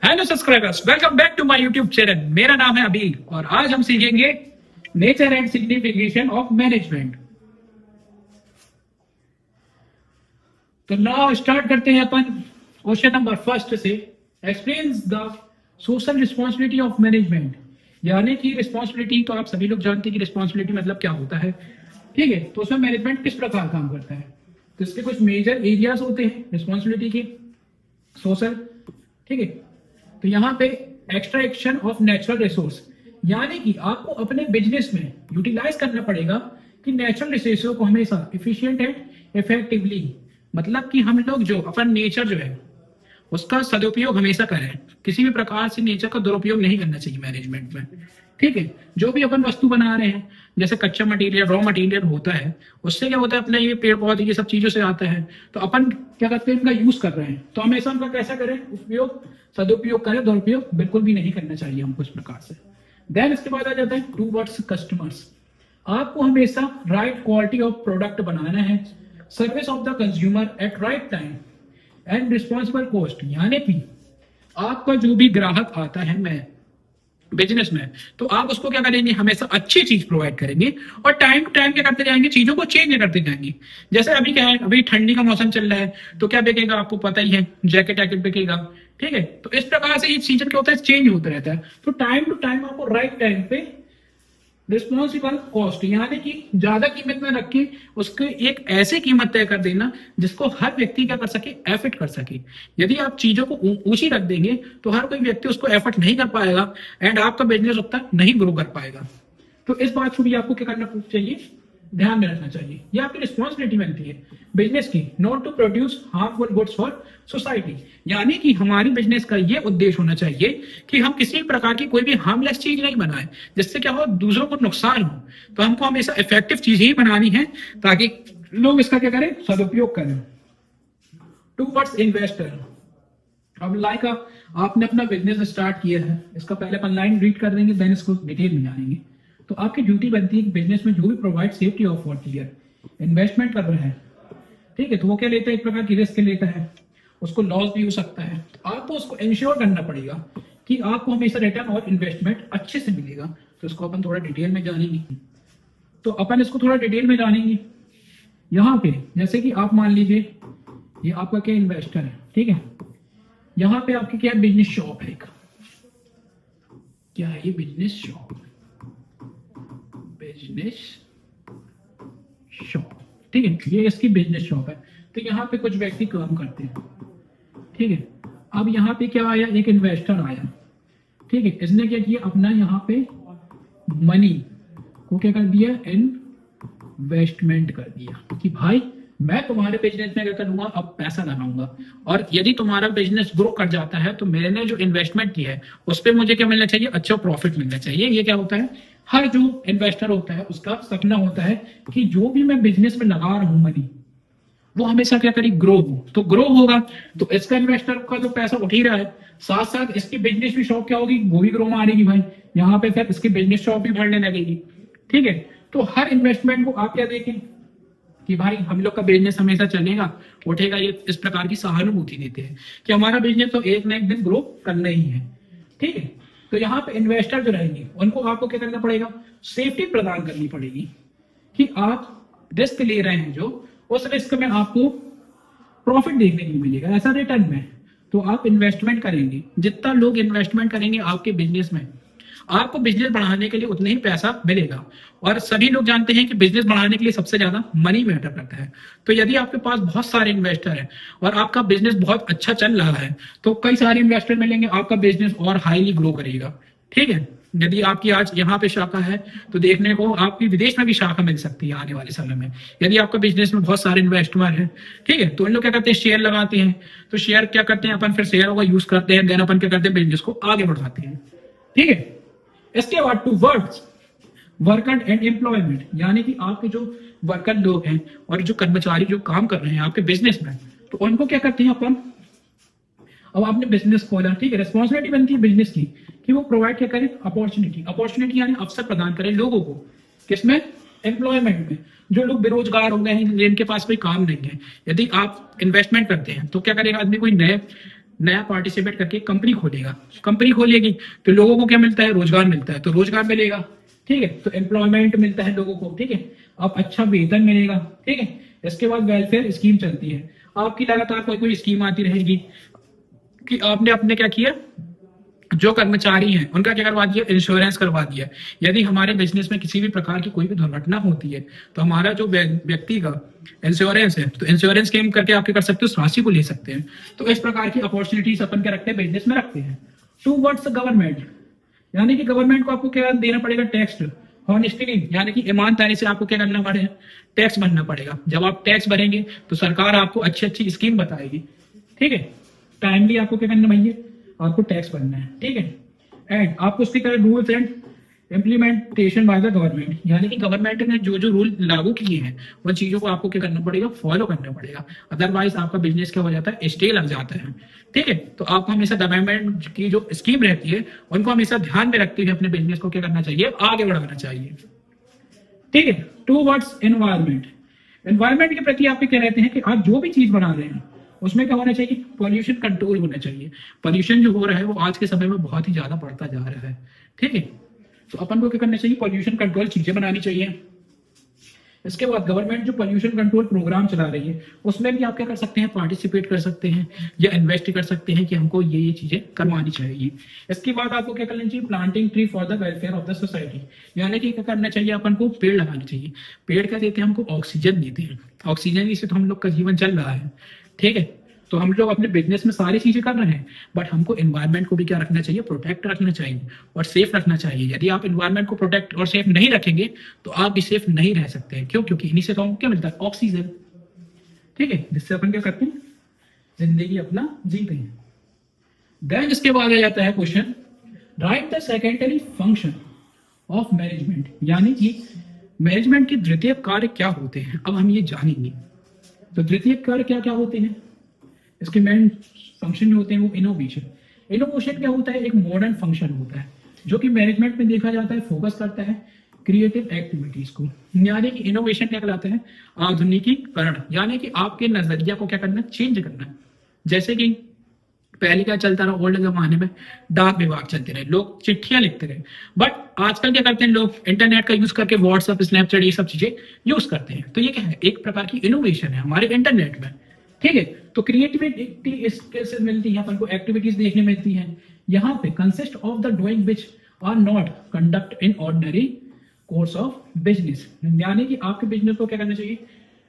Hello subscribers, welcome back to my YouTube channel. मेरा नाम है अबीर और आज हम सीखेंगे nature and signification of management. तो नाउ स्टार्ट करते हैं अपन क्वेश्चन नंबर फर्स्ट से। Explains the social responsibility of management. यानी कि रिस्पॉन्सिबिलिटी तो आप सभी लोग जानते हैं कि रिस्पॉन्सिबिलिटी मतलब क्या होता है। ठीक है, तो उसमें मैनेजमेंट किस प्रकार काम करता है। तो इसके कुछ मेजर एरियाज होते हैं रिस्पॉन्सिबिलिटी के सोशल। ठीक है, तो यहाँ पे एक्सट्रैक्शन ऑफ नेचुरल रिसोर्स, यानी कि आपको अपने बिजनेस में यूटिलाइज करना पड़ेगा कि नेचुरल रिसोर्स को हमेशा इफिशिएंट एंड इफेक्टिवली, मतलब कि हम लोग जो अपन नेचर जो है उसका सदुपयोग हमेशा करें। किसी भी प्रकार से नेचर का दुरुपयोग नहीं करना चाहिए मैनेजमेंट में। ठीक है, जो भी अपन वस्तु बना रहे हैं जैसे कच्चा मटेरियल, रॉ मटेरियल होता है, उससे क्या होता है अपने ये पेड़ पौधे ये सब चीजों से आता है। तो अपन क्या करते हैं, इनका यूज कर रहे हैं तो हमेशा उनका कैसा करें, उपयोग सदुपयोग करें, दुरुपयोग बिल्कुल भी नहीं करना चाहिए हमको इस प्रकार से। देन इसके बाद आ जाता है टूवर्ड्स कस्टमर्स। आपको हमेशा राइट क्वालिटी ऑफ प्रोडक्ट बनाना है, service of the consumer at right time and responsible cost, यानी कि आपका जो भी ग्राहक आता है मैं बिजनेस में, तो आप उसको क्या करेंगे, हमेशा अच्छी चीज प्रोवाइड करेंगे और टाइम टू टाइम क्या करते जाएंगे, चीजों को चेंज करते जाएंगे। जैसे अभी क्या है, अभी ठंडी का मौसम चल रहा है तो क्या बिकेगा आपको पता ही है, जैकेट वैकेट बिकेगा। ठीक है, तो इस प्रकार से ये सीजन क्या होता है, चेंज होता रहता है। तो टाइम टू टाइम आपको राइट टाइम पे रिस्पॉन्सिबल कॉस्ट, यानी कि ज्यादा कीमत में रख के उसके एक ऐसी कीमत तय कर देना जिसको हर व्यक्ति क्या कर सके, एफर्ट कर सके। यदि आप चीजों को ऊंची रख देंगे तो हर कोई व्यक्ति उसको एफर्ट नहीं कर पाएगा एंड आपका बिजनेस उतना नहीं ग्रो कर पाएगा। तो इस बात को भी आपको क्या करना चाहिए, ध्यान में रखना चाहिए। ये आपकी रिस्पॉन्सिबिलिटी बनती है बिजनेस की, not to produce harmful goods for society, यानी कि हमारी बिजनेस का ये उद्देश्य होना चाहिए कि हम किसी प्रकार की कोई भी हार्मलेस चीज नहीं बनाए जिससे क्या हो, दूसरों को नुकसान हो। तो हमको हमेशा इफेक्टिव चीज ही बनानी है ताकि लोग इसका क्या करें, सदुपयोग करें। Towards investor. अब लाइक आपने अपना बिजनेस स्टार्ट किया है, इसका पहले अपन लाइन रीड कर देंगे, देन इसको डिटेल में जानेंगे। तो आपकी ड्यूटी बनती है बिजनेस में जो भी provide safety of for clear investment कर रहे हैं। ठीक है, तो वो क्या लेता है, एक प्रकार की रिस्क लेता है, उसको लॉस भी हो सकता है। तो आपको उसको इंश्योर करना पड़ेगा कि आपको हमेशा रिटर्न और इन्वेस्टमेंट अच्छे से मिलेगा। तो इसको अपन थोड़ा डिटेल में जानेंगे। तो अपन इसको थोड़ा डिटेल में जानेंगे। यहाँ पे जैसे कि आप मान लीजिए ये आपका क्या इन्वेस्टर है, ठीक है, यहाँ पे आपकी क्या बिजनेस शॉप है, एक क्या है ये बिजनेस शॉप, बिजनेस शॉप। ठीक है, ये इसकी बिजनेस शॉप है। तो यहाँ पे कुछ व्यक्ति काम करते हैं। ठीक है, अब यहाँ पे क्या आया, एक इन्वेस्टर आया। ठीक है, इसने क्या किया, अपना यहाँ पे मनी को क्या कर दिया, इन्वेस्टमेंट कर दिया कि भाई मैं तुम्हारे बिजनेस में क्या करूंगा, अब पैसा लगाऊंगा और यदि तुम्हारा बिजनेस ग्रो कर जाता है तो मैंने जो इन्वेस्टमेंट की है उस पर मुझे क्या मिलना चाहिए, अच्छा प्रॉफिट मिलना चाहिए। ये क्या होता है, हर जो इन्वेस्टर होता है उसका सपना होता है कि जो भी मैं बिजनेस में लगा रहा हूं मनी, वो हमेशा क्या करेगी, ग्रो हो। तो ग्रो होगा तो इसका इन्वेस्टर का जो पैसा उठ ही रहा है, साथ साथ इसकी बिजनेस भी शॉप क्या होगी, वो भी ग्रो मारेगी भाई। यहाँ पे फिर इसकी बिजनेस शॉप भी बढ़ने लगेगी। ठीक है, तो हर इन्वेस्टमेंट को आप क्या देखें कि भाई हम लोग का बिजनेस हमेशा चलेगा, उठेगा, ये इस प्रकार की सहानुभूति देते हैं कि हमारा बिजनेस तो एक न एक दिन ग्रो करना ही है। ठीक है, तो यहाँ पे इन्वेस्टर जो रहेंगे उनको आपको क्या करना पड़ेगा, सेफ्टी प्रदान करनी पड़ेगी कि आप रिस्क ले रहे हैं, जो उस रिस्क में आपको प्रॉफिट देखने को मिलेगा ऐसा रिटर्न में। तो आप इन्वेस्टमेंट करेंगे, जितना लोग इन्वेस्टमेंट करेंगे आपके बिजनेस में, आपको बिजनेस बढ़ाने के लिए उतना ही पैसा मिलेगा। और सभी लोग जानते हैं कि बिजनेस बढ़ाने के लिए सबसे ज्यादा मनी मैटर करता है। तो यदि आपके पास बहुत सारे इन्वेस्टर हैं और आपका बिजनेस बहुत अच्छा चल रहा है तो कई सारे इन्वेस्टर मिलेंगे, आपका बिजनेस और हाईली ग्रो करेगा। ठीक है, यदि आपकी आज यहाँ पे शाखा है तो देखने को आपकी विदेश में भी शाखा मिल सकती है आने वाले समय में, यदि आपका बिजनेस में बहुत सारे इन्वेस्टर हैं। ठीक है, तो इन लोग क्या करते हैं, शेयर लगाते हैं। तो शेयर क्या करते हैं अपन, फिर शेयरों का यूज करते हैं, देन अपन क्या करते हैं, बिजनेस को आगे बढ़ाते हैं। ठीक है, इसके बाद towards worker and employment, यानी कि आपके जो वर्कर लोग हैं और जो कर्मचारी जो काम कर रहे हैं आपके बिजनेस में, तो उनको क्या करते हैं अपन, अब आपने बिजनेस खोला, ठीक है, रिस्पॉन्सिबिलिटी बनती है बिजनेस की कि वो प्रोवाइड क्या करें, अपॉर्चुनिटी यानी अवसर प्रदान करें लोगों को, किसमें, एम्प्लॉयमेंट में। जो लोग बेरोजगार हो गए हैं, जिनके पास कोई काम नहीं है, यदि आप इन्वेस्टमेंट करते हैं तो क्या करेगा आदमी, कोई नए नया पार्टिसिपेट करके कंपनी खोलेगा, कंपनी खोलेगी तो लोगों को क्या मिलता है, रोजगार मिलता है, तो रोजगार मिलेगा, ठीक है, तो एम्प्लॉयमेंट मिलता है लोगों को, ठीक है, अब अच्छा वेतन मिलेगा, ठीक है। इसके बाद वेलफेयर स्कीम चलती है, आपकी लगातार कोई कोई स्कीम आती रहेगी कि आपने अपने क्या किया, जो कर्मचारी हैं उनका क्या करवा दिया, इंश्योरेंस करवा दिया। यदि हमारे बिजनेस में किसी भी प्रकार की कोई भी दुर्घटना होती है तो हमारा जो व्यक्ति का इंश्योरेंस है, तो इंश्योरेंस क्लेम करके आप क्या कर सकते हो, उस राशि को ले सकते हैं। तो इस प्रकार की अपॉर्चुनिटीज अपन क्या रखते हैं, बिजनेस में रखते हैं। टूवर्ड्स गवर्नमेंट, यानी कि गवर्नमेंट को आपको क्या देना पड़ेगा, टैक्स। हॉनेस्टली, यानी कि ईमानदारी से आपको क्या करना पड़ेगा, टैक्स भरना पड़ेगा। जब आप टैक्स भरेंगे तो सरकार आपको अच्छी अच्छी स्कीम बताएगी, ठीक है। टाइमली आपको क्या करना भैया, आपको टैक्स भरना है, ठीक है। एंड आपको उसके क्या rules and implementation by the government, यानी कि गवर्नमेंट ने जो जो रूल लागू किए हैं उन चीजों को आपको क्या करना पड़ेगा, फॉलो करना पड़ेगा। अदरवाइज आपका बिजनेस क्या हो जाता है, स्टे लग जाता है, ठीक है। तो आपको हमेशा गवर्नमेंट की जो स्कीम रहती है उनको हमेशा ध्यान में रखते हुए अपने बिजनेस को क्या करना चाहिए, आगे बढ़ाना चाहिए, ठीक है। टूवर्ड्स एनवायरमेंट, एनवायरमेंट के प्रति आप क्या रहते हैं कि आप जो भी चीज बना रहे हैं उसमें क्या होना चाहिए, पॉल्यूशन कंट्रोल होना चाहिए। पॉल्यूशन जो हो रहा है वो आज के समय में बहुत ही ज्यादा बढ़ता जा रहा है, ठीक है। तो अपन को क्या करना चाहिए, पॉल्यूशन कंट्रोल चीजें बनानी चाहिए। इसके बाद गवर्नमेंट जो पॉल्यूशन कंट्रोल प्रोग्राम चला रही है उसमें भी आप क्या कर सकते हैं, पार्टिसिपेट कर सकते हैं या इन्वेस्ट कर सकते हैं कि हमको ये चीजें करवानी चाहिए। इसके बाद आपको क्या करना चाहिए, planting tree for the welfare of the society, यानी कि क्या करना चाहिए, अपन को पेड़ लगाने चाहिए। पेड़ क्या देते हैं, हमको ऑक्सीजन देते हैं, ऑक्सीजन से तो हम लोग का जीवन चल रहा है, ठीक है। तो हम लोग अपने बिजनेस में सारी चीजें कर रहे हैं, बट हमको एनवायरनमेंट को भी क्या रखना चाहिए, प्रोटेक्ट रखना चाहिए और सेफ रखना चाहिए। यदि आप एनवायरनमेंट को प्रोटेक्ट और सेफ नहीं रखेंगे तो आप भी सेफ नहीं रह सकते हैं। क्यों, क्योंकि इन्हीं से तो हमको क्या मिलता है, ऑक्सीजन, ठीक है, जिससे अपन क्या करते हैं, जिंदगी अपना जीते हैं। देन इसके बाद आ जाता है question, right the secondary function of management, यानी कि मैनेजमेंट के द्वितीय कार्य क्या होते हैं। अब हम ये जानेंगे तो द्वितीय कार्य क्या क्या होते हैं, इसके मेन फंक्शन जो होते हैं वो इनोवेशन। इनोवेशन क्या होता है, एक मॉडर्न फंक्शन होता है जो कि मैनेजमेंट में देखा जाता है, फोकस करता है क्रिएटिव एक्टिविटीज को। यानी कि इनोवेशन क्या कहलाता है, आधुनिकीकरण, यानी कि आपके नजरिया को क्या करना, चेंज करना। जैसे कि पहले क्या चलता रहा, ओल्ड जमाने में डाक विभाग चलते रहे, लोग चिट्ठियां लिखते रहे, बट आजकल क्या करते हैं लोग, इंटरनेट का यूज करके व्हाट्सएप, स्नैपचैट, ये सब चीजें यूज करते हैं। तो ये क्या है, एक प्रकार की इनोवेशन है हमारे इंटरनेट में, ठीक है। तो क्रिएटिविटी स्किल्स मिलती है अपन को, एक्टिविटीज देखने मिलती हैं। यहाँ पे consist of the doing which are not conduct in ordinary course of business, यानी कि आपके बिजनेस को क्या करना चाहिए,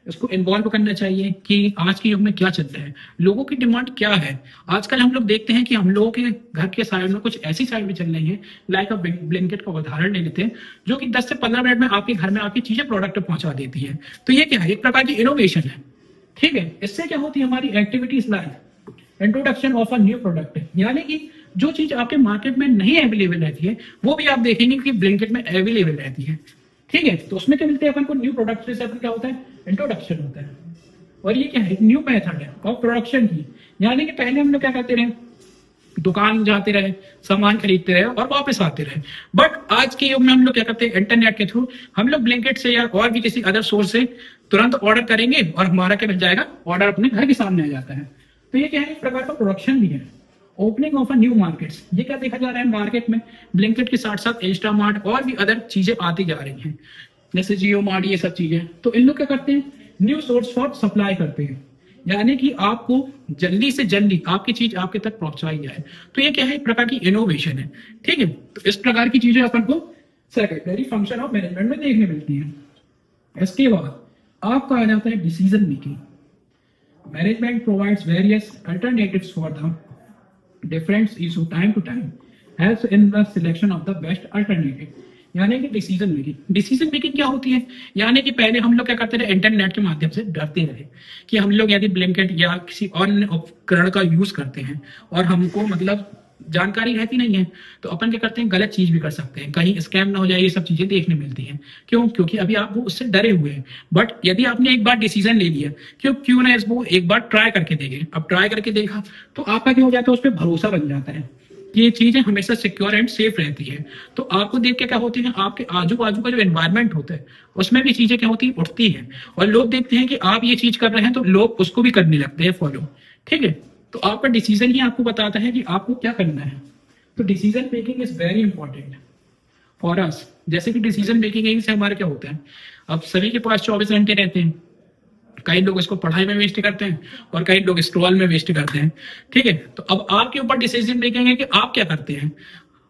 इसको इन्वॉल्व करना चाहिए कि आज के युग में क्या चल रहा है, लोगों की डिमांड क्या है। आजकल हम लोग देखते हैं कि हम लोगों के घर के साइड में कुछ ऐसी साइड भी चल रही है, लाइक ब्लिंकिट का उदाहरण ले लेते हैं, जो कि 10 से 15 मिनट में आपके घर में आपकी चीजें प्रोडक्ट पहुंचा देती है। तो ये क्या है, एक प्रकार की इनोवेशन है, ठीक है। इससे क्या होती है, हमारी activities like introduction of a new product, यानी कि जो चीज आपके मार्केट में नहीं अवेलेबल रहती है वो भी आप देखेंगे कि ब्लिंकिट में अवेलेबल रहती है, ठीक है। तो उसमें क्या मिलते हैं अपन को, न्यू प्रोडक्ट से अपन क्या होता है, इंट्रोडक्शन होता है। और ये क्या है, एक न्यू मेथड है ऑफ प्रोडक्शन की, यानी कि पहले हम लोग क्या करते रहे, दुकान जाते रहे, सामान खरीदते रहे और वापस आते रहे, बट आज के युग में हम लोग क्या करते हैं, इंटरनेट के थ्रू हम लोग ब्लिंकिट से या और भी किसी अदर सोर्स से तुरंत ऑर्डर करेंगे और हमारा क्या मिल जाएगा, ऑर्डर अपने घर के सामने आ जाता है। तो ये क्या है, एक प्रकार का प्रोडक्शन भी है। Opening of a new markets, ये क्या देखा जा रहा है, मार्केट में ब्लिंकिट के साथ साथ इंस्टामार्ट और भी अदर चीजें आती जा रही हैं, जैसे जियो मार्ट, ये सब चीजें। तो इन लोग क्या करते हैं, न्यू सोर्स फॉर सप्लाई करते हैं, यानी कि आपको जल्दी से जल्दी आपकी चीज आपके तक पहुंचाई जाए। तो ये क्या है, एक प्रकार की इनोवेशन है, ठीक है। तो इस प्रकार की चीजें अपन को सेकेंडरी फंक्शन ऑफ मैनेजमेंट में देखने मिलती है। इसके बाद आपका आ जाता है decision making. Management provides various alternatives for the different issue time to time, helps in the selection of the best alternative, यानी कि डिसीजन मेकिंग। डिसीजन मेकिंग क्या होती है, यानी कि पहले हम लोग क्या करते रहे, इंटरनेट के माध्यम से डरते रहे कि हम लोग यदि ब्लिंकिट या किसी अन्य उपकरण का यूज करते हैं और हमको मतलब जानकारी रहती नहीं है, तो अपन क्या करते हैं, गलत चीज भी कर सकते हैं, कहीं स्कैम ना हो जाए, ये सब चीजें देखने मिलती हैं। क्यों, क्योंकि अभी आप वो उससे डरे हुए हैं। बट यदि आपने एक बार डिसीजन ले लिया, क्यों ना इसको एक बार ट्राई करके देखें। अब ट्राई करके देखा तो आपका क्या हो जाता है, उस पर भरोसा बन जाता है कि ये चीजें हमेशा सिक्योर एंड सेफ रहती है। तो आपको देख के क्या होती है, आपके आजू बाजू का जो एनवायरनमेंट होता है उसमें भी चीजें क्या होती है, उठती है, और लोग देखते हैं कि आप ये चीज कर रहे हैं तो लोग उसको भी करने लगते हैं फॉलो, ठीक है। तो आपका डिसीजन ही आपको बताता है कि आपको क्या करना है। तो decision making is very important for us. जैसे कि डिसीजन मेकिंग से हमारे क्या होता है, अब सभी के पास 24 घंटे रहते हैं। कई लोग इसको पढ़ाई में वेस्ट करते हैं और कई लोग स्क्रॉल में वेस्ट करते हैं। ठीक है, तो अब आपके ऊपर डिसीजन मेकिंग है कि आप क्या करते हैं।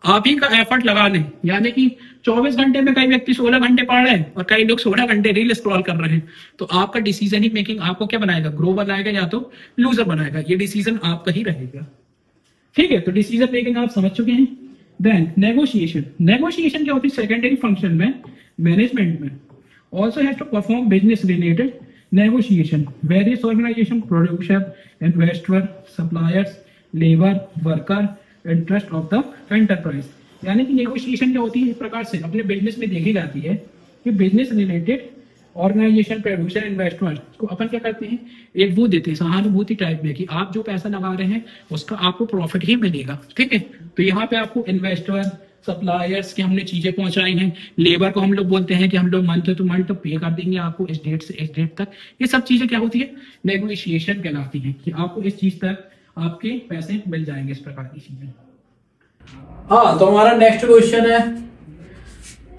आप ही का एफर्ट लगा लें, यानी कि 24 घंटे में कई व्यक्ति 16 घंटे पढ़ रहे हैं और कई लोग 16 घंटे रील स्क्रॉल कर रहे हैं। तो आपका डिसीजन ही मेकिंग आपको क्या बनाएगा, ग्रो बनाएगा या तो लूजर बनाएगा। ये डिसीजन आपका ही रहेगा। ठीक है, तो डिसीजन मेकिंग आप समझ चुके हैं। Then negotiation. नेगोशिएशन क्या होती है सेकेंडरी फंक्शन में, मैनेजमेंट में। Also has to perform business related negotiation. Various organization, producer, investor, suppliers, labour, worker, interest of the enterprise. यानी कि नेगोशिएशन क्या होती है, इस प्रकार से अपने बिजनेस में देखी जाती है कि business related organization, producer, investment को अपन क्या करते हैं, एक वो देते हैं सहानुभूति टाइप में कि आप जो पैसा लगा रहे हैं उसका आपको प्रॉफिट ही मिलेगा। ठीक है, तो यहाँ पे आपको इन्वेस्टर, सप्लायर्स की हमने चीजें पहुंचाई हैं, लेबर को हम लोग बोलते हैं कि हम लोग मंथ टू मंथ पे कर देंगे आपको इस डेट से इस डेट तक। ये सब चीजें क्या होती है, नेगोशिएशन कहलाती है कि आपको इस चीज तक आपके पैसे मिल जाएंगे, इस प्रकार की चीजें। हाँ, तो हमारा नेक्स्ट क्वेश्चन है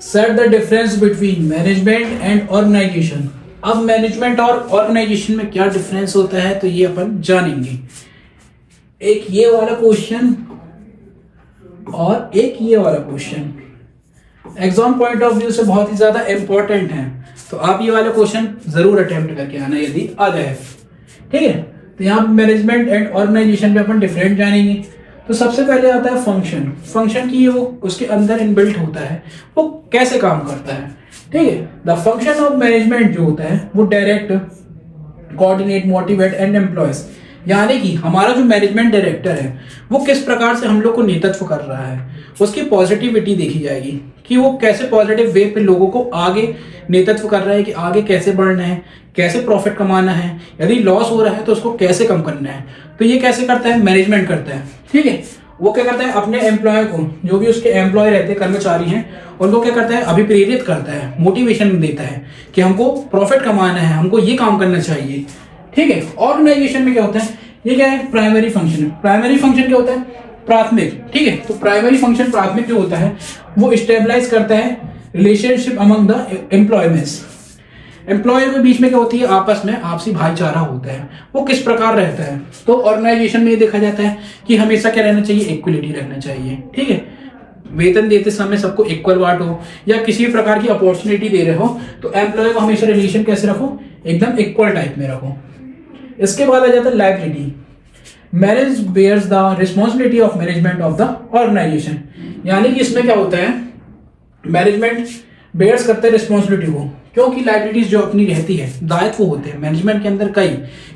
set the difference between management and organization. अब मैनेजमेंट और ऑर्गेनाइजेशन में क्या डिफरेंस होता है तो ये अपन जानेंगे। एक ये वाला क्वेश्चन और एक ये वाला question exam point of view से बहुत ही ज्यादा इंपॉर्टेंट है, तो आप ये वाला क्वेश्चन जरूर अटेम्प्ट करके आना यदि आ जाए। ठीक है, तो यहाँ मैनेजमेंट एंड ऑर्गेनाइजेशन पे अपन डिफरेंट जानेंगे। तो सबसे पहले आता है फंक्शन। फंक्शन की वो उसके अंदर इनबिल्ट होता है, वो कैसे काम करता है। ठीक है, द फंक्शन ऑफ मैनेजमेंट जो होता है वो direct, coordinate, motivate and employees. यानी कि हमारा जो मैनेजमेंट डायरेक्टर है वो किस प्रकार से हम लोग को नेतृत्व कर रहा है, उसकी पॉजिटिविटी देखी जाएगी कि वो कैसे पॉजिटिव वे पे लोगों को आगे नेतृत्व कर रहा है कि आगे कैसे बढ़ना है, कैसे प्रॉफिट कमाना है, यदि लॉस हो रहा है तो उसको कैसे कम करना है। तो ये कैसे करता है, मैनेजमेंट करता है। ठीक है, वो क्या करता है, अपने एम्प्लॉय को, जो भी उसके एम्प्लॉय रहते हैं, कर्मचारी हैं, उनको क्या करता है, अभिप्रेरित करता है, मोटिवेशन देता है कि हमको प्रॉफिट कमाना है, हमको ये काम करना चाहिए। ठीक है, ऑर्गेनाइजेशन में क्या होता है, ये क्या है, प्राइमरी फंक्शन है। प्राइमरी फंक्शन क्या होता है, प्राथमिक। ठीक है, तो प्राइमरी फंक्शन प्राथमिक जो होता है वो स्टेबलाइज करता है relationship among the employments. Employer के बीच में क्या होती है, आपस में आपसी भाईचारा होता है, वो किस प्रकार रहता है। तो ऑर्गेनाइजेशन में ये देखा जाता है कि हमेशा क्या रहना चाहिए, इक्वलिटी रखना चाहिए। ठीक है, वेतन देते समय सबको इक्वल बांटो, या किसी भी प्रकार की अपॉर्चुनिटी दे रहे हो तो एम्प्लॉय को हमेशा रिलेशन कैसे रखो, एकदम इक्वल टाइप में रखो। इसके बाद आ जाता है liability. Manage bears the responsibility of management of the organization. यानी कि इसमें क्या होता है, मैनेजमेंट बेयर्स करता है रिस्पॉन्सिबिलिटी को, क्योंकि लायबिलिटीज जो अपनी रहती है, दायित्व होते हैं मैनेजमेंट के अंदर कई,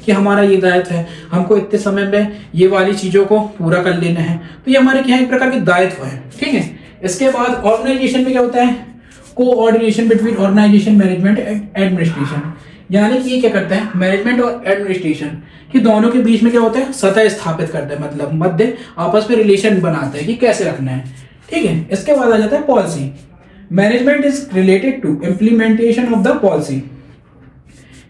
कि हमारा ये दायित्व है, हमको इतने समय में ये वाली चीजों को पूरा कर लेना है। तो ये हमारे क्या है, एक प्रकार के दायित्व है। ठीक है, इसके बाद ऑर्गेनाइजेशन में क्या होता है, coordination between organization, management and administration. यानी कि ये क्या करता है, मैनेजमेंट और एडमिनिस्ट्रेशन कि दोनों के बीच में क्या होता है, सतह स्थापित करता है, मतलब मध्य आपस में रिलेशन बनाता है कि कैसे रखना है। ठीक है, इसके बाद आ जाता है policy. Management is related to implementation of the policy.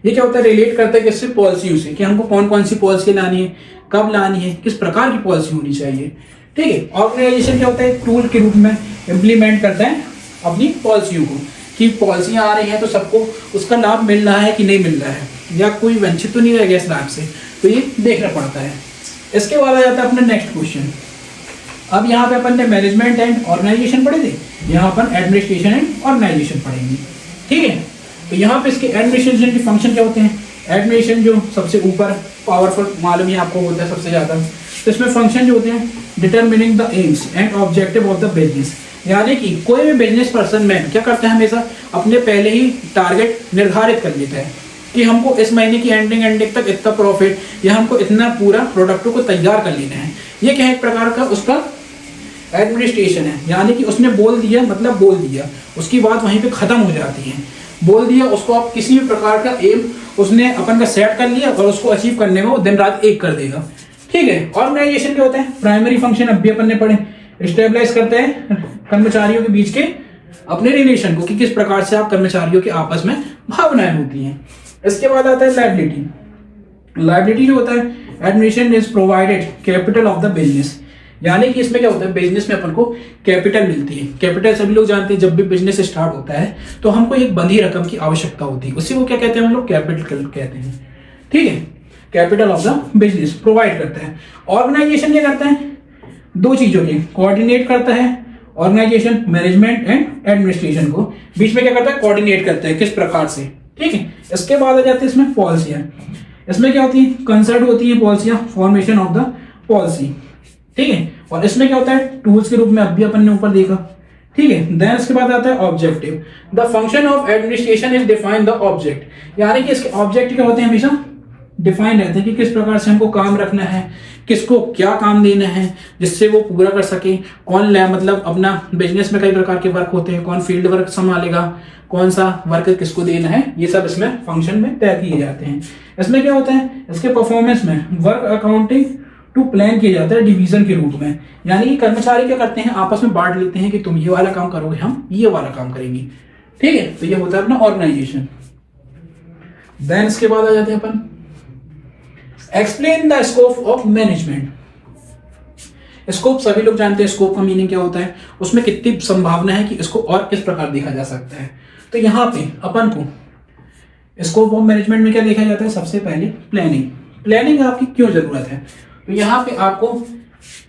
ये क्या होता है, रिलेट करता है किससे, पॉलिसी से, कि हमको कौन कौन सी पॉलिसी लानी है, कब लानी है, किस प्रकार की पॉलिसी होनी चाहिए। ठीक है, ऑर्गेनाइजेशन क्या होता है, टूल के रूप में इम्प्लीमेंट करता है अपनी पॉलिसियों को, कि पॉलिसियां आ रही हैं तो सबको उसका लाभ मिल रहा है कि नहीं मिल रहा है, या कोई वंचित तो नहीं रह गया इस लाभ से, तो ये देखना पड़ता है। इसके बाद आ जाता है अपना नेक्स्ट क्वेश्चन। अब यहाँ पे अपन ने मैनेजमेंट एंड ऑर्गेनाइजेशन पढ़े थे, यहाँ अपन एडमिनिस्ट्रेशन एंड ऑर्गेनाइजेशन पढ़ेंगे। ठीक है, तो यहाँ पे इसके एडमिनिस्ट्रेशन के फंक्शन क्या होते हैं। एडमिनिस्ट्रेशन जो सबसे ऊपर पावरफुल मालूम ही आपको होता है सबसे ज्यादा, तो इसमें फंक्शन जो होते हैं, determining the AIIMS and objective of the business. यानी कि कोई भी बिजनेस पर्सन मैन क्या करता है, हमेशा अपने पहले ही टारगेट निर्धारित कर लेता है कि हमको इस महीने की एंडिंग तक इतना प्रॉफिट, या हमको इतना पूरा प्रोडक्ट को तैयार कर लेना है। ये क्या है, एक प्रकार का उसका एडमिनिस्ट्रेशन है। यानी कि उसने बोल दिया, मतलब बोल दिया, उसकी बात वहीं पे खत्म हो जाती है। बोल दिया, उसको आप किसी भी प्रकार का एम उसने अपन का सेट कर लिया और उसको अचीव करने में वो दिन रात एक कर देगा। ठीक है, ऑर्गेनाइजेशन क्या होता है, प्राइमरी फंक्शन अब भी अपन ने पढ़े, स्टेबलाइज करते हैं कर्मचारियों के बीच के अपने रिलेशन को, कि किस प्रकार से आप कर्मचारियों के आपस में भावनाएं होती हैं। इसके बाद आता है लायबिलिटी। लायबिलिटी जो होता है, administration is provided capital of the business, यानी कि इसमें क्या होता है, बिजनेस में अपन को कैपिटल मिलती है। कैपिटल सभी लोग जानते हैं, जब भी बिजनेस स्टार्ट होता है तो हमको एक बंधी रकम की आवश्यकता होती है, उसी को क्या कहते हैं हम लोग, कैपिटल कहते हैं। ठीक है, capital of the business provide करता है। ऑर्गेनाइजेशन क्या करता है, दो चीजों की कोऑर्डिनेट करता है। ऑर्गेनाइजेशन मैनेजमेंट एंड एडमिनिस्ट्रेशन को बीच में क्या करता है, कोऑर्डिनेट करता है, किस प्रकार से। ठीक है, इसके बाद आ जाते हैं इसमें पॉलिसियां। इसमें क्या होती है, कंसल्ट होती है पॉलिसियां, फॉर्मेशन ऑफ द पॉलिसी। ठीक है, और इसमें क्या होता है, टूल्स के रूप में अभी अपन ने ऊपर देखा। ठीक है, देन इसके बाद आता है objective. The function of administration is define the object, यानी कि इसके ऑब्जेक्ट क्या होते हैं, हमेशा डिफाइन रहते हैं कि किस प्रकार से हमको काम रखना है, किसको क्या काम देना है जिससे वो पूरा कर सके। कौन मतलब अपना बिजनेस में कई प्रकार के वर्क होते हैं, कौन फील्ड वर्क संभालेगा, कौन सा वर्क किसको देना है, ये सब इसमें फंक्शन में तय किए जाते हैं। इसमें क्या होता है, इसके परफॉर्मेंस में वर्क अकाउंटिंग टू प्लान किया जाता है डिवीजन के रूप में, यानी कि कर्मचारी क्या करते हैं, आपस में बांट लेते हैं कि तुम ये वाला काम करोगे, हम ये वाला काम करेंगे। ठीक है, तो ये होता है अपना ऑर्गेनाइजेशन। देन इसके बाद आ जाते हैं अपन explain the scope of management. Scope सभी लोग जानते हैं, स्कोप का मीनिंग क्या होता है, उसमें कितनी संभावना है कि इसको और किस प्रकार देखा जा सकता है। तो यहाँ पे अपन को स्कोप ऑफ मैनेजमेंट में क्या देखा जाता है, सबसे पहले प्लानिंग। प्लानिंग आपकी क्यों जरूरत है, तो यहाँ पे आपको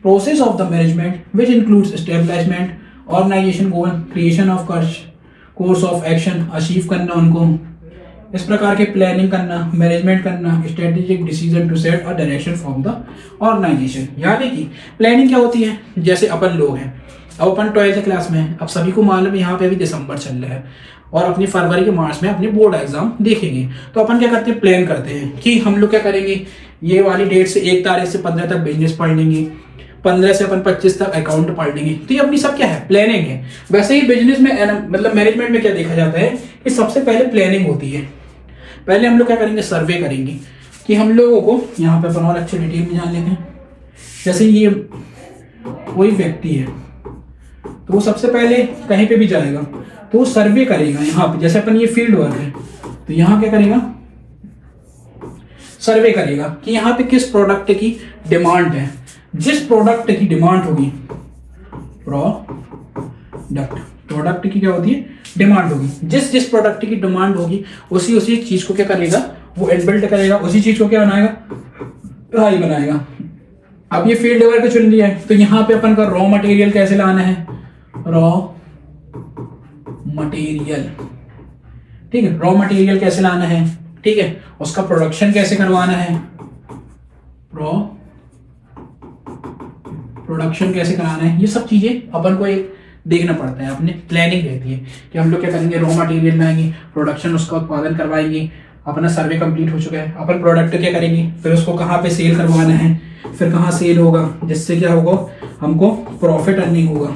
process of the management which includes establishment, organization goal, creation of course of action, achieve करना उनको, इस प्रकार के प्लानिंग करना, मैनेजमेंट करना, strategic decision to set a direction from the organization. यानी कि प्लानिंग क्या होती है, जैसे अपन लोग हैं, अब अपन 12th क्लास में हैं, अब सभी को मालूम है यहाँ पे अभी दिसंबर चल रहा है और अपनी फरवरी के मार्च में अपने बोर्ड एग्जाम देखेंगे। तो अपन क्या करते हैं, प्लान करते हैं कि हम लोग क्या करेंगे, ये वाली डेट से 1 तारीख से 15 तक बिजनेस पढ़ लेंगे, 15 से अपन 25 तक अकाउंट पढ़ लेंगे। तो ये अपनी सब क्या है, प्लानिंग है। वैसे ही बिजनेस में मतलब मैनेजमेंट में क्या देखा जाता है कि सबसे पहले प्लानिंग होती है। पहले हम लोग क्या करेंगे, सर्वे करेंगे कि हम लोगों को, यहाँ पे अपन और अच्छे डिटेल में जान लेते हैं। जैसे ये कोई व्यक्ति है तो वो सबसे पहले कहीं पे भी जाएगा तो वो सर्वे करेगा। यहाँ पे जैसे अपन ये फील्ड वर्क है तो यहाँ क्या करेगा, सर्वे करेगा कि यहाँ पे किस प्रोडक्ट की डिमांड है। जिस प्रोडक्ट की डिमांड होगी, प्रोडक्ट की क्या होती है, डिमांड होगी। जिस प्रोडक्ट की डिमांड होगी उसी चीज को क्या करेगा, वो इनबिल्ट करेगा, उसी चीज को क्या बनाएगा, हाई बनाएगा। अब ये फील्ड वर्क चुन लिया है तो यहाँ पे अपन का रॉ मटेरियल कैसे लाना है, रॉ मटेरियल। ठीक है, रॉ मटेरियल कैसे लाना है, ठीक है, उसका प्रोडक्शन कैसे करवाना है, प्रोडक्शन कैसे कराना है, ये सब चीजें अपन को एक देखना पड़ता है। अपने प्लानिंग रहती है कि हम लोग क्या करेंगे, रॉ मटेरियल लाएंगे, प्रोडक्शन उसका उत्पादन करवाएंगे, अपना सर्वे कंप्लीट हो चुका है, अपन प्रोडक्ट क्या करेंगे, फिर उसको कहाँ पे सेल करवाना है, फिर कहाँ सेल होगा, जिससे क्या होगा, हमको प्रॉफिट अर्निंग होगा।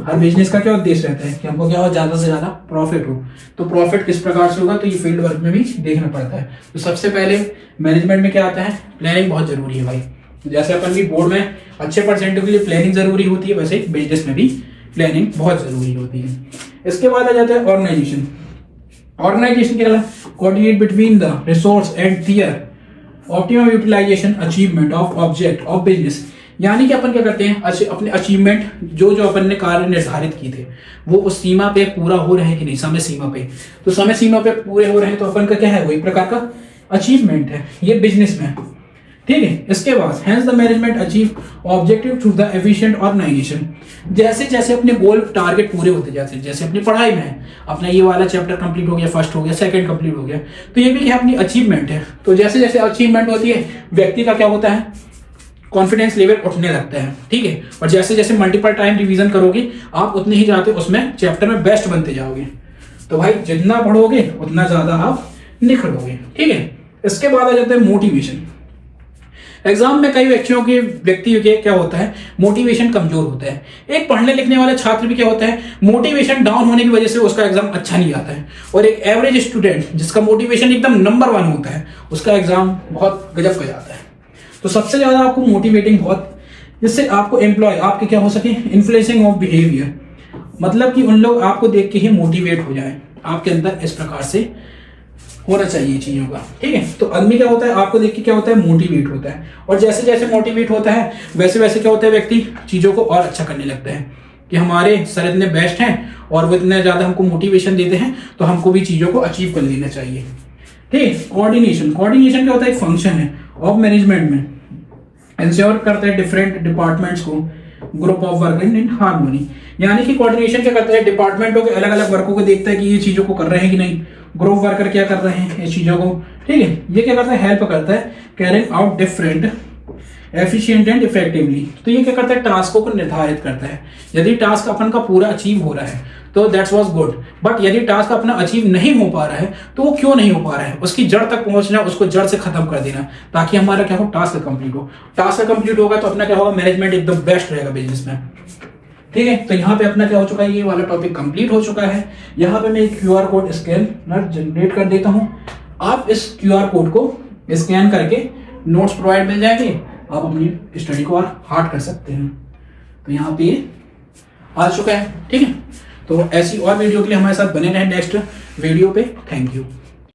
हर बिजनेस का क्या उद्देश्य रहता है कि हमको क्या हो, ज्यादा से ज्यादा प्रॉफिट हो। तो प्रॉफिट किस प्रकार से होगा, तो ये फील्ड वर्क में भी देखना पड़ता है। तो सबसे पहले मैनेजमेंट में क्या आता है, प्लानिंग बहुत जरूरी है भाई। जैसे अपन भी बोर्ड में अच्छे परसेंट के लिए प्लानिंग जरूरी होती है, वैसे बिजनेस में भी प्लानिंग बहुत जरूरी होती है। इसके बाद आ जाता है ऑर्गेनाइजेशन। ऑर्गेनाइजेशन क्या, coordinate between the resource and their optimum utilization achievement of object of business. यानी कि अपन क्या करते हैं, अपने अचीवमेंट जो अपन ने कार्य निर्धारित किए थे वो उस सीमा पे पूरा हो रहे हैं कि नहीं, समय सीमा पे। तो समय सीमा पे पूरे हो रहे हैं तो अपन का क्या है, वही प्रकार का अचीवमेंट है ये बिजनेस में। ठीक है, इसके बाद hence the management achieve objective through the efficient organization. जैसे जैसे अपने गोल टारगेट पूरे होते जाते हैं, जैसे अपनी पढ़ाई में है, अपना ये वाला चैप्टर कंप्लीट हो गया, फर्स्ट हो गया, सेकंड कंप्लीट हो गया, तो ये भी क्या अपनी अचीवमेंट है। तो जैसे जैसे अचीवमेंट होती है व्यक्ति का क्या होता है, कॉन्फिडेंस लेवल उठने लगता है। ठीक है, और जैसे जैसे मल्टीपल टाइम रिवीजन करोगे आप उतने ही जाते उसमें चैप्टर में बेस्ट बनते जाओगे। तो भाई जितना पढ़ोगे उतना ज्यादा आप निखरोगे। ठीक है, इसके बाद आ जाता है मोटिवेशन। एग्जाम में कई व्यक्तियों के क्या होता है, मोटिवेशन कमजोर होता है। एक पढ़ने लिखने वाला छात्र भी क्या होता है, मोटिवेशन डाउन होने की वजह से उसका एग्जाम अच्छा नहीं आता है। और एक एवरेज स्टूडेंट जिसका मोटिवेशन एकदम नंबर 1 होता है, उसका एग्जाम बहुत गजब का जाता है। तो सबसे ज्यादा आपको मोटिवेटिंग बहुत, जिससे आपको एम्प्लॉय आपके क्या हो सके, इन्फ्लुएंसिंग ऑफ बिहेवियर, मतलब कि उन लोग आपको देख के ही मोटिवेट हो जाए, आपके अंदर इस प्रकार से होना चाहिए चीज़ों का, ठीक है। तो आदमी क्या होता है, आपको देख के क्या होता है, मोटिवेट होता है, और जैसे जैसे मोटिवेट होता है वैसे वैसे क्या होता है, व्यक्ति चीज़ों को और अच्छा करने लगता है कि हमारे सर इतने बेस्ट हैं और वो इतने ज़्यादा हमको मोटिवेशन देते हैं, तो हमको भी चीज़ों को अचीव कर लेना चाहिए, ठीक है। कोऑर्डिनेशन, कोऑर्डिनेशन क्या होता है, एक फंक्शन है ऑफ मैनेजमेंट में, इंश्योर करता है डिफरेंट डिपार्टमेंट्स को group of work in harmony. यानी कि कोऑर्डिनेशन क्या करता है, डिपार्टमेंटों के अलग अलग वर्कों को देखता है कि ये चीज़ों को कर रहे हैं कि नहीं, ग्रुप वर्कर क्या कर रहे हैं इस चीज़ों को, ठीक है। ये क्या करता है, हेल्प करता है carrying out different efficient and effectively. तो ये क्या करता है, टास्कों को निर्धारित करता है। यदि टास्क अपन का पूरा अचीव हो रहा है तो दैट्स वाज गुड, बट यदि टास्क अपना अचीव नहीं हो पा रहा है तो वो क्यों नहीं हो पा रहा है, उसकी जड़ तक पहुंचना, उसको जड़ से खत्म कर देना, ताकि हमारा क्या हो, टास्क कंप्लीट हो। टास्क कंप्लीट होगा तो अपना क्या होगा, मैनेजमेंट एकदम बेस्ट रहेगा बिजनेस में, ठीक है। तो यहाँ पे अपना क्या हो चुका है, ये वाला टॉपिक कंप्लीट हो चुका है। यहाँ पे मैं एक QR कोड स्कैनर जनरेट कर देता हूँ। आप इस QR कोड को स्कैन करके नोट्स प्रोवाइड मिल जाएंगे, आप अपनी स्टडी को और हार्ड कर सकते हैं। तो यहाँ पे ये आ चुका है, ठीक है। तो ऐसी और वीडियो के लिए हमारे साथ बने रहें नेक्स्ट वीडियो पे। Thank you.